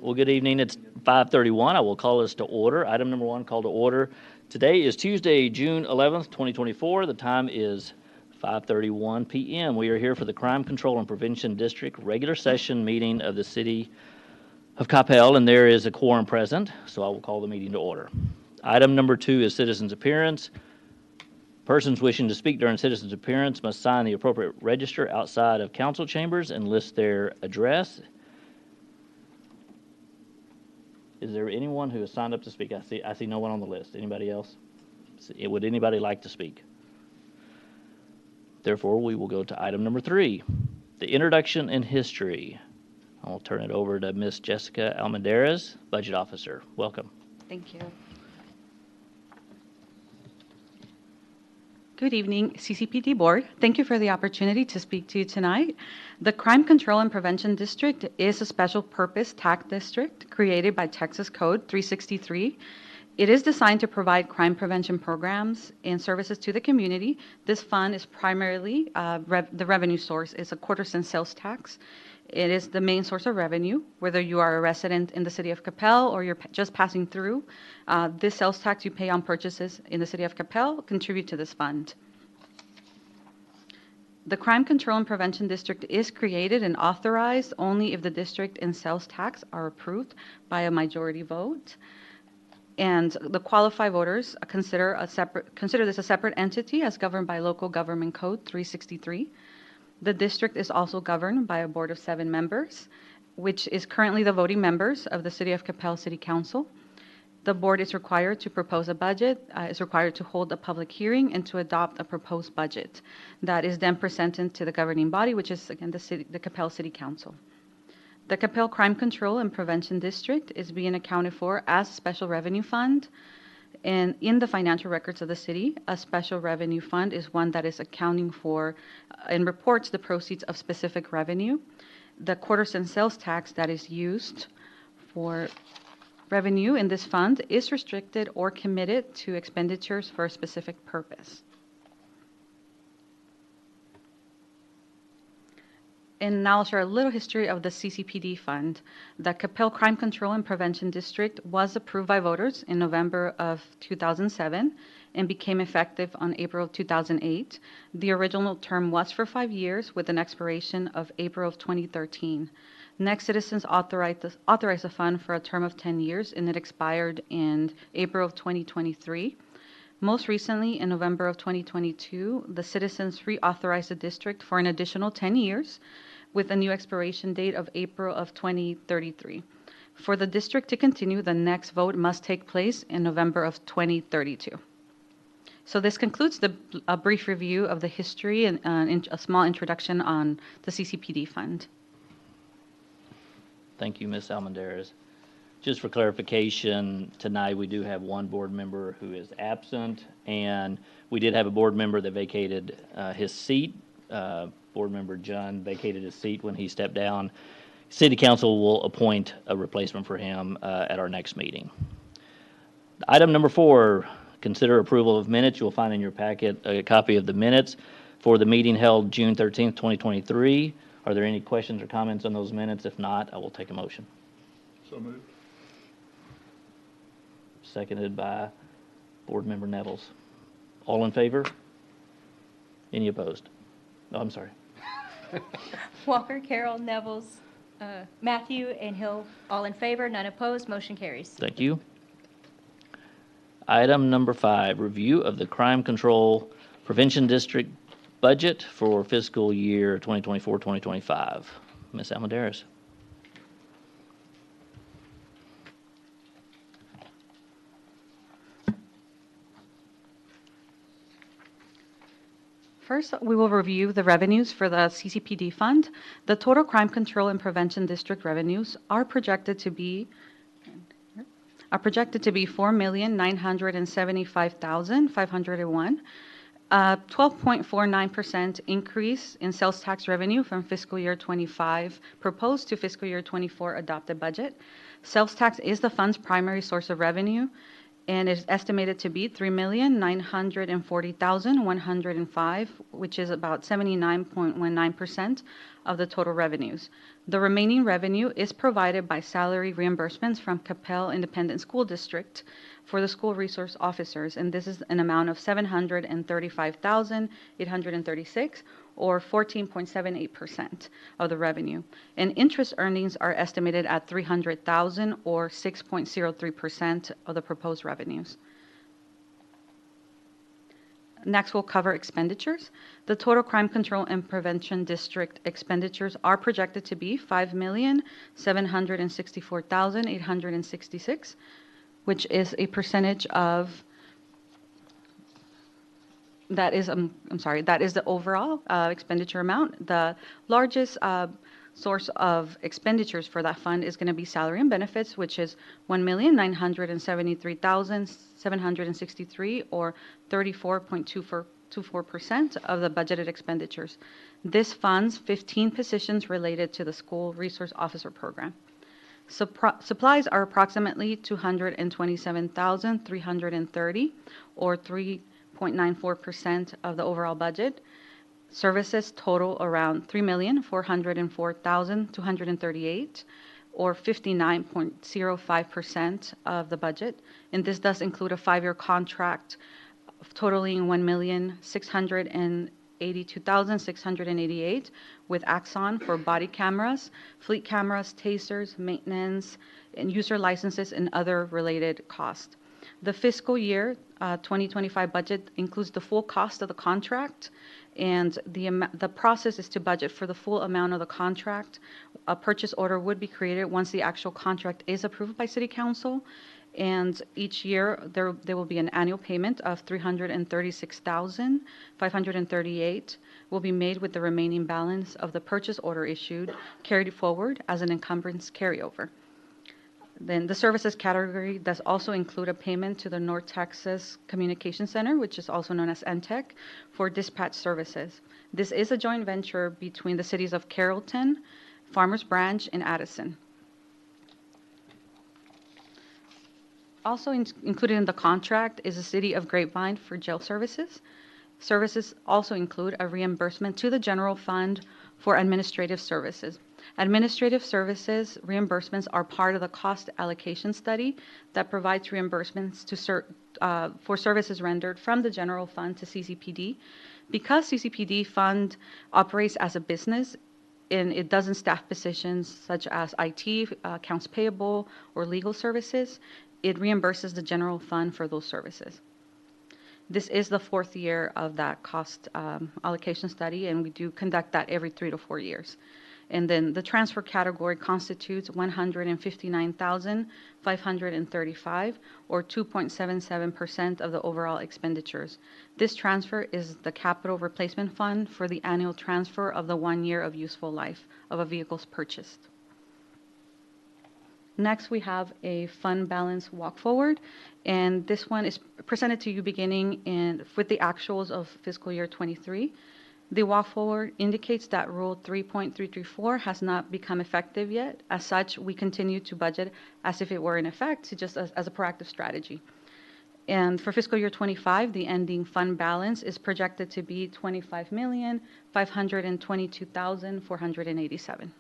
Well, good evening. It's 5:31. I will call this to order. Item number one, call to order. Today is Tuesday, June 11th, 2024. The time is 5:31 p.m. We are here for the Crime Control and Prevention District regular session meeting of the City of Coppell, and there is a quorum present, so I will call the meeting to order. Item number two is citizens' appearance. Persons wishing to speak during citizens' appearance must sign the appropriate register outside of council chambers and list their address. Is there anyone who has signed up to speak? I see no one on the list. Anybody else? Would anybody like to speak? Therefore, we will go to item number three, the introduction and history. I'll turn it over to Ms. Jessica Almendarez, Budget Officer. Welcome. Thank you. Good evening, CCPD Board. Thank you for the opportunity to speak to you tonight. The Crime Control and Prevention District is a special purpose tax district created by Texas Code 363. It is designed to provide crime prevention programs and services to the community. This fund is primarily, the revenue source is a quarter-cent sales tax. It is the main source of revenue, whether you are a resident in the city of Coppell or you're just passing through. This sales tax you pay on purchases in the city of Coppell contribute to this fund. The Crime Control and Prevention District is created and authorized only if the district and sales tax are approved by a majority vote. And the qualified voters consider this a separate entity as governed by Local Government Code 363. The district is also governed by a board of 7 members, which is currently the voting members of the City of Coppell City Council. The board is required to propose a budget, is required to hold a public hearing, and to adopt a proposed budget that is then presented to the governing body, which is, again, the Coppell City Council. The Coppell Crime Control and Prevention District is being accounted for as a special revenue fund. And in the financial records of the city, a special revenue fund is one that is accounting for and reports the proceeds of specific revenue. The quarter-cent sales tax that is used for revenue in this fund is restricted or committed to expenditures for a specific purpose. And now I'll share a little history of the CCPD fund. The Coppell Crime Control and Prevention District was approved by voters in November of 2007 and became effective on April of 2008. The original term was for 5 years with an expiration of April of 2013. Next, citizens authorized the fund for a term of 10 years, and it expired in April of 2023. Most recently, in November of 2022, the citizens reauthorized the district for an additional 10 years with a new expiration date of April of 2033. For the district to continue, the next vote must take place in November of 2032. So this concludes a brief review of the history and a small introduction on the CCPD fund. Thank you, Ms. Almendarez. Just for clarification, tonight we do have one board member who is absent, and we did have a board member that vacated his seat. Board member John vacated his seat when he stepped down. City Council will appoint a replacement for him at our next meeting. Item number 4, consider approval of minutes. You'll find in your packet a copy of the minutes for the meeting held June 13th, 2023. Are there any questions or comments on those minutes? If not, I will take a motion. So moved. Seconded by Board Member Nevels. All in favor? Any opposed? Oh, I'm sorry. Walker, Carroll, Nevels, Matthew, and Hill, all in favor, none opposed, motion carries. Thank you. Item number 5, review of the Crime Control Prevention District budget for fiscal year 2024-2025. Ms. Almendarez. First, we will review the revenues for the CCPD fund. The total Crime Control and Prevention District revenues are projected to be $4,975,501, a 12.49% increase in sales tax revenue from fiscal year 25 proposed to fiscal year 24 adopted budget. Sales tax is the fund's primary source of revenue. and is estimated to be 3,940,105, which is about 79.19% of the total revenues. The remaining revenue is provided by salary reimbursements from Coppell Independent School District for the school resource officers, and this is an amount of 735,836, or 14.78% of the revenue. And interest earnings are estimated at 300,000, or 6.03% of the proposed revenues. Next, we'll cover expenditures. The total crime control and prevention district expenditures are projected to be 5,764,866, which is a percentage of, that is the overall expenditure amount. The largest source of expenditures for that fund is going to be salary and benefits, which is 1,973,763, or 34.24% of the budgeted expenditures. This funds 15 positions related to the school resource officer program. Supplies are approximately 227,330, or 3.94% of the overall budget. Services total around 3,404,238, or 59.05% of the budget. And this does include a 5-year contract totaling 1,682,688 with Axon for body cameras, fleet cameras, tasers, maintenance, and user licenses, and other related costs. The fiscal year 2025 budget includes the full cost of the contract, and the process is to budget for the full amount of the contract. A purchase order would be created once the actual contract is approved by City Council, and each year there will be an annual payment of $336,538 will be made, with the remaining balance of the purchase order issued carried forward as an encumbrance carryover. Then the services category does also include a payment to the North Texas Communication Center, which is also known as NTEC, for dispatch services. This is a joint venture between the cities of Carrollton, Farmers Branch, and Addison. Also included in the contract is the City of Grapevine for jail services. Services also include a reimbursement to the general fund for administrative services. Administrative services reimbursements are part of the cost allocation study that provides reimbursements for services rendered from the general fund to CCPD. Because CCPD fund operates as a business and it doesn't staff positions such as IT, accounts payable, or legal services, it reimburses the general fund for those services. This is the 4th year of that cost allocation study, and we do conduct that every 3 to 4 years. And then the transfer category constitutes 159,535, or 2.77% of the overall expenditures. This transfer is the capital replacement fund for the annual transfer of the 1 year of useful life of a vehicle's purchased. Next, we have a fund balance walk forward, and this one is presented to you beginning with the actuals of fiscal year 23. The walk forward indicates that Rule 3.334 has not become effective yet. As such, we continue to budget as if it were in effect, just as a proactive strategy. And for fiscal year 25, the ending fund balance is projected to be $25,522,487.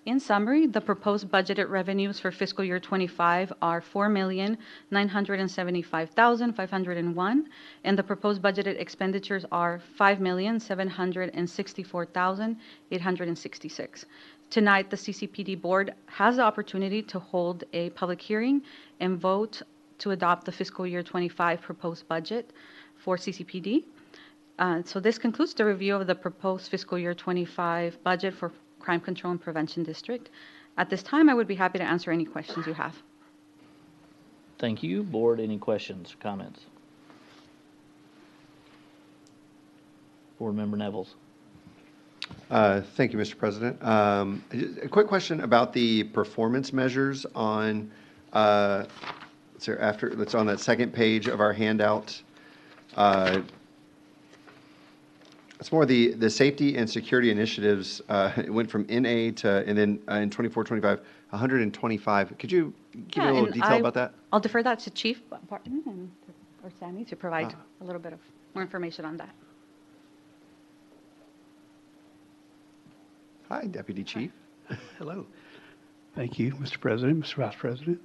In summary, the proposed budgeted revenues for fiscal year 25 are $4,975,501, and the proposed budgeted expenditures are $5,764,866. Tonight, the CCPD board has the opportunity to hold a public hearing and vote to adopt the fiscal year 25 proposed budget for CCPD. So this concludes the review of the proposed fiscal year 25 budget for Crime Control and Prevention District. At this time, I would be happy to answer any questions you have. Thank you. Board, any questions, comments? Board Member Nevels. Thank you, Mr. President. A quick question about the performance measures on, that's on that second page of our handout. It's more the safety and security initiatives, it went from NA to, and then in 24, 25, 125. Could you give me a Yeah, little and detail about that? I'll defer that to Chief Barton or Sammy to provide a little bit of more information on that. Hi, Deputy Chief. Hello. Thank you, Mr. President, Mr. Vice President.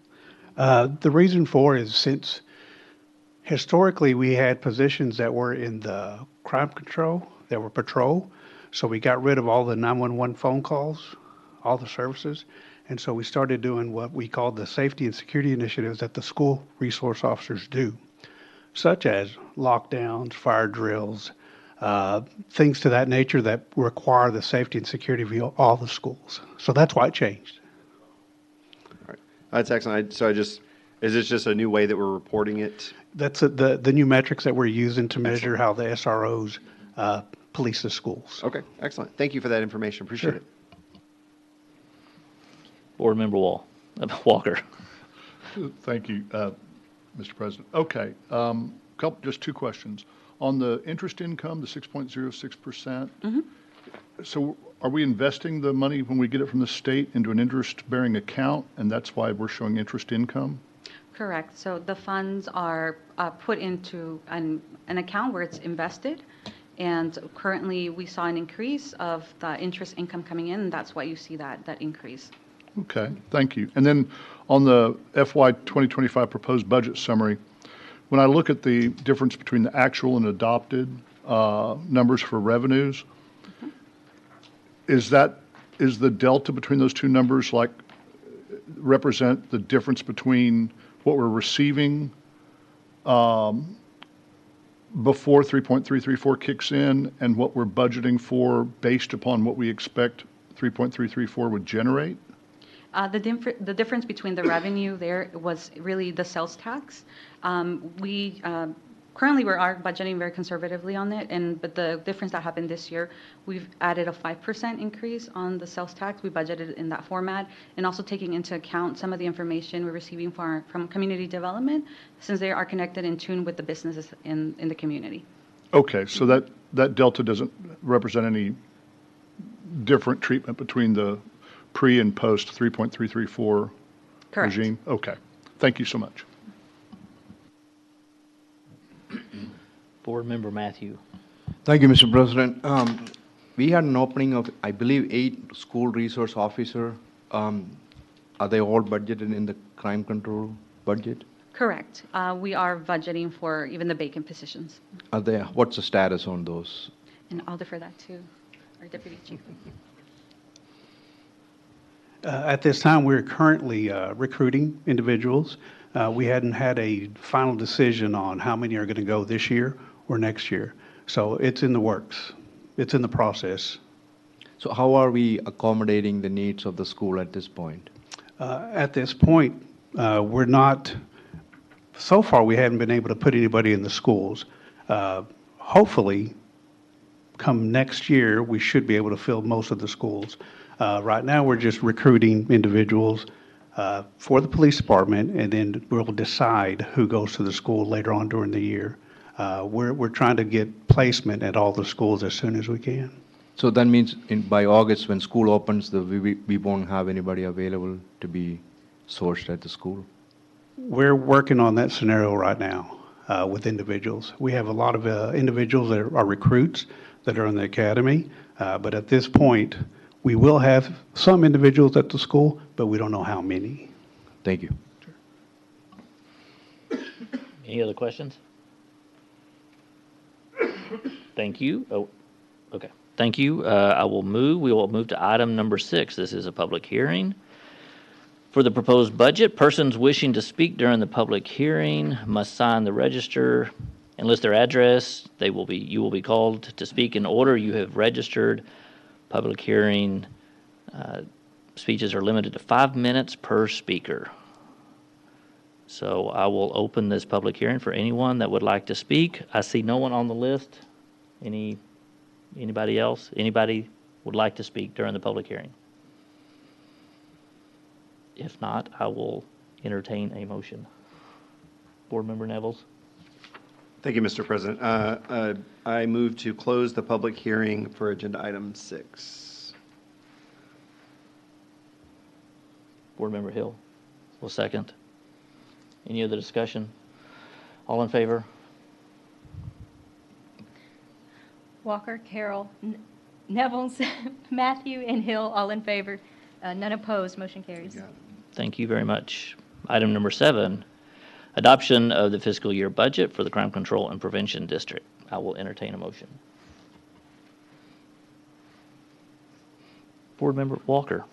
The reason for is since historically we had positions that were in the crime control, that were patrol, so we got rid of all the 911 phone calls, all the services, and so we started doing what we called the safety and security initiatives that the school resource officers do, such as lockdowns, fire drills, things to that nature that require the safety and security of all the schools. So that's why it changed. All right. That's excellent. Is this just a new way that we're reporting it? That's the new metrics that we're using to measure how the SROs police the schools. Okay, excellent. Thank you for that information. Appreciate Sure. it. Board Member Walker. Thank you, Mr. President. Okay, just two questions. On the interest income, the 6.06%. So are we investing the money when we get it from the state into an interest-bearing account, and that's why we're showing interest income? Correct. So the funds are put into an account where it's invested. And currently, we saw an increase of the interest income coming in, and that's why you see that increase. Okay, thank you. And then on the FY 2025 proposed budget summary, when I look at the difference between the actual and adopted numbers for revenues, is the delta between those two numbers like represent the difference between what we're receiving before 3.334 kicks in and what we're budgeting for based upon what we expect 3.334 would generate? The difference between the revenue there was really the sales tax. Currently, we are budgeting very conservatively on it, but the difference that happened this year, we've added a 5% increase on the sales tax. We budgeted in that format, and also taking into account some of the information we're receiving from community development, since they are connected in tune with the businesses in the community. Okay, so that delta doesn't represent any different treatment between the pre and post 3.334 Correct. regime? Okay, thank you so much. Board Member Matthew. Thank you, Mr. President. We had an opening of, I believe, 8 school resource officer. Are they all budgeted in the crime control budget? Correct. We are budgeting for even the vacant positions. What's the status on those? And I'll defer that to our Deputy Chief. At this time, we're currently recruiting individuals. We hadn't had a final decision on how many are going to go this year or next year. So it's in the works. It's in the process. So how are we accommodating the needs of the school at this point? At this point, we're not, so far we haven't been able to put anybody in the schools. Hopefully, come next year, we should be able to fill most of the schools. Right now, we're just recruiting individuals for the police department, and then we'll decide who goes to the school later on during the year. We're trying to get placement at all the schools as soon as we can. So that means by August, when school opens, we won't have anybody available to be sourced at the school? We're working on that scenario right now with individuals. We have a lot of individuals that are recruits that are in the academy, but at this point, we will have some individuals at the school, but we don't know how many. Thank you. Any other questions? Thank you. Oh, okay. Thank you. We will move to item number 6. This is a public hearing. For the proposed budget, persons wishing to speak during the public hearing must sign the register and list their address. You will be called to speak in order you have registered. Public hearing speeches are limited to 5 minutes per speaker. So I will open this public hearing for anyone that would like to speak. I see no one on the list. Anybody else? Anybody would like to speak during the public hearing? If not, I will entertain a motion. Board Member Nevels? Thank you, Mr. President. I move to close the public hearing for agenda item 6. Board Member Hill will second. Any other discussion? All in favor? Walker, Carroll, Nevels, Matthew, and Hill, all in favor. None opposed, motion carries. Thank you very much. Item number 7, adoption of the fiscal year budget for the Crime Control and Prevention District. I will entertain a motion. Board Member Walker.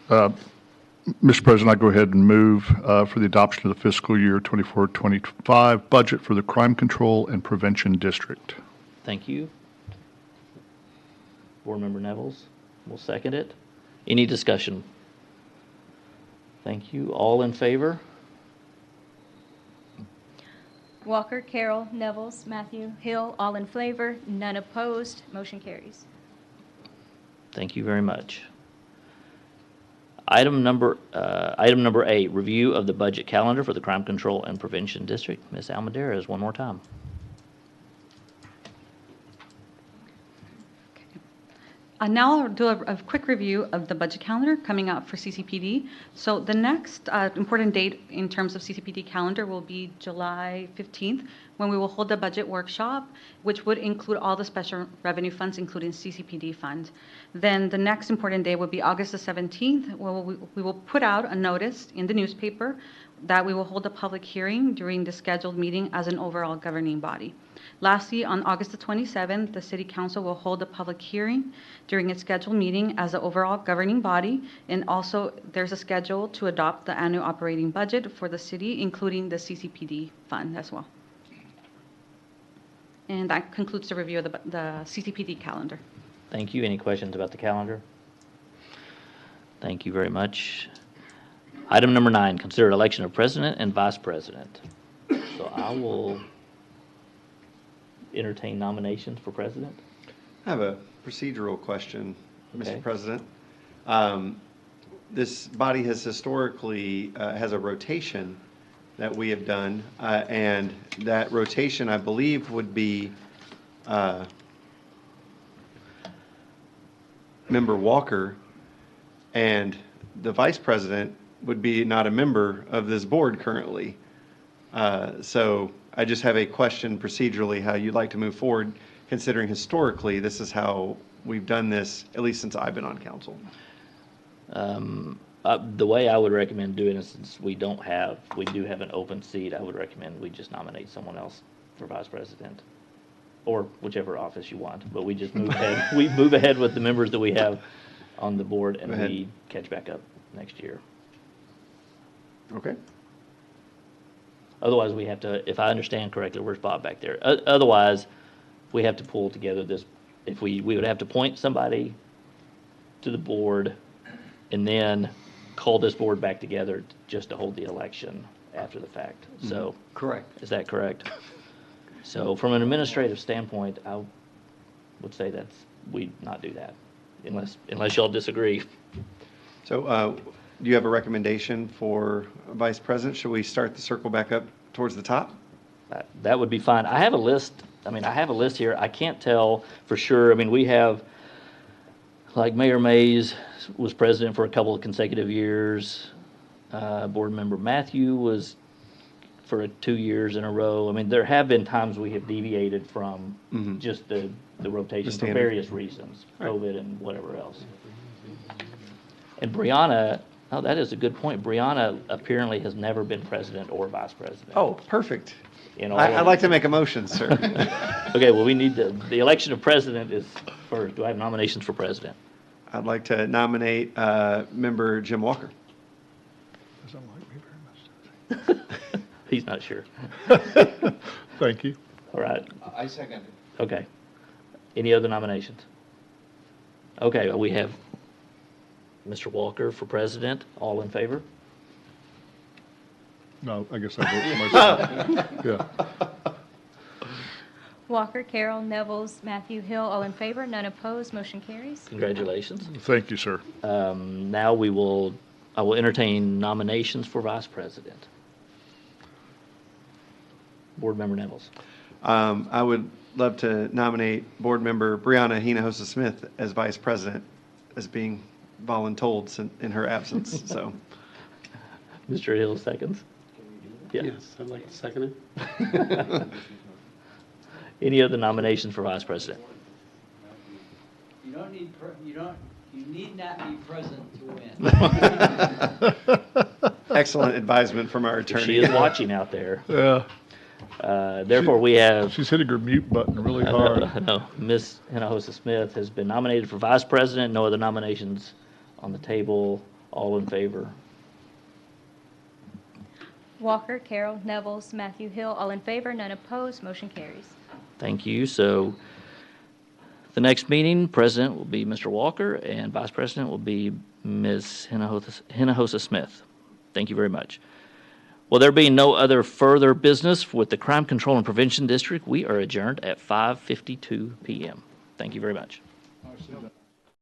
Mr. President, I go ahead and move for the adoption of the fiscal year 24-25 budget for the Crime Control and Prevention District. Thank you. Board Member Nevels will second it. Any discussion? Thank you. All in favor? Walker, Carroll, Nevels, Matthew, Hill, all in favor. None opposed, motion carries. Thank you very much. Item number 8, review of the budget calendar for the Crime Control and Prevention District. Ms. Almaderas, one more time. Now I'll do a quick review of the budget calendar coming out for CCPD. So the next important date in terms of CCPD calendar will be July 15th, when we will hold the budget workshop, which would include all the special revenue funds, including CCPD fund. Then the next important day would be August the 17th, where we will put out a notice in the newspaper that we will hold a public hearing during the scheduled meeting as an overall governing body. Lastly, on August the 27th, the City Council will hold a public hearing during its scheduled meeting as an overall governing body, and also there's a schedule to adopt the annual operating budget for the city, including the CCPD fund as well. And that concludes the review of the CCPD calendar. Thank you. Any questions about the calendar? Thank you very much. Item number 9, consider election of president and vice president. So I will entertain nominations for president. I have a procedural question, Okay. Mr. President. This body has historically has a rotation that we have done, and that rotation, I believe, would be Member Walker, and the vice president would be not a member of this board currently. So I just have a question procedurally, how you'd like to move forward, considering historically this is how we've done this, at least since I've been on council. The way I would recommend doing it, since we do have an open seat, I would recommend we just nominate someone else for vice president, or whichever office you want. But we just move ahead. We move ahead with the members that we have on the board, and we catch back up next year. Okay. Otherwise, we have to, if I understand correctly, where's Bob back there? Otherwise, we have to pull together this, if we would have to appoint somebody to the board and then call this board back together just to hold the election after the fact. So, Correct. is that correct? So from an administrative standpoint, I would say we'd not do that unless y'all disagree. So do you have a recommendation for vice president? Should we start the circle back up towards the top? That would be fine. I have a list. I have a list here. I can't tell for sure. We have, like, Mayor Mays was president for a couple of consecutive years. Board member Matthew was for 2 years in a row. There have been times we have deviated from just the rotation for standard. various reasons, COVID and whatever else. And Brianna, that is a good point. Brianna apparently has never been president or vice president. Oh, perfect. In all I'd of like to it. make a motion, sir. Okay, well, we need the election of president is first. Do I have nominations for president? I'd like to nominate member Jim Walker. Doesn't like me very much. He's not sure. Thank you. All right. I second it. Okay. Any other nominations? Okay, well, we have Mr. Walker for president. All in favor? No, I guess I vote for myself. Yeah. Walker, Carroll, Nevels, Matthew, Hill, all in favor. None opposed, motion carries. Congratulations. Thank you, sir. Now I will entertain nominations for vice president. Board member Nevels. I would love to nominate Board Member Brianna Hinojosa-Smith as Vice President, as being voluntold in her absence, so. Mr. Hill seconds. Yeah. Yes, I'd like to second it. Any other nominations for Vice President? You don't need, you need not be present to win. Excellent advisement from our attorney. She is watching out there. Yeah, Therefore, we have, she's hitting her mute button really I hard. know, Ms. Hinojosa Smith has been nominated for Vice President. No other nominations on the table. All in favor? Walker, Carroll, Nevels, Matthew Hill, all in favor, none opposed, motion carries. Thank you. So the next meeting, President will be Mr. Walker, and Vice President will be Ms. Hinojosa Smith. Thank you very much. Well, there being no other further business with the Crime Control and Prevention District, we are adjourned at 5:52 p.m. Thank you very much. I see that.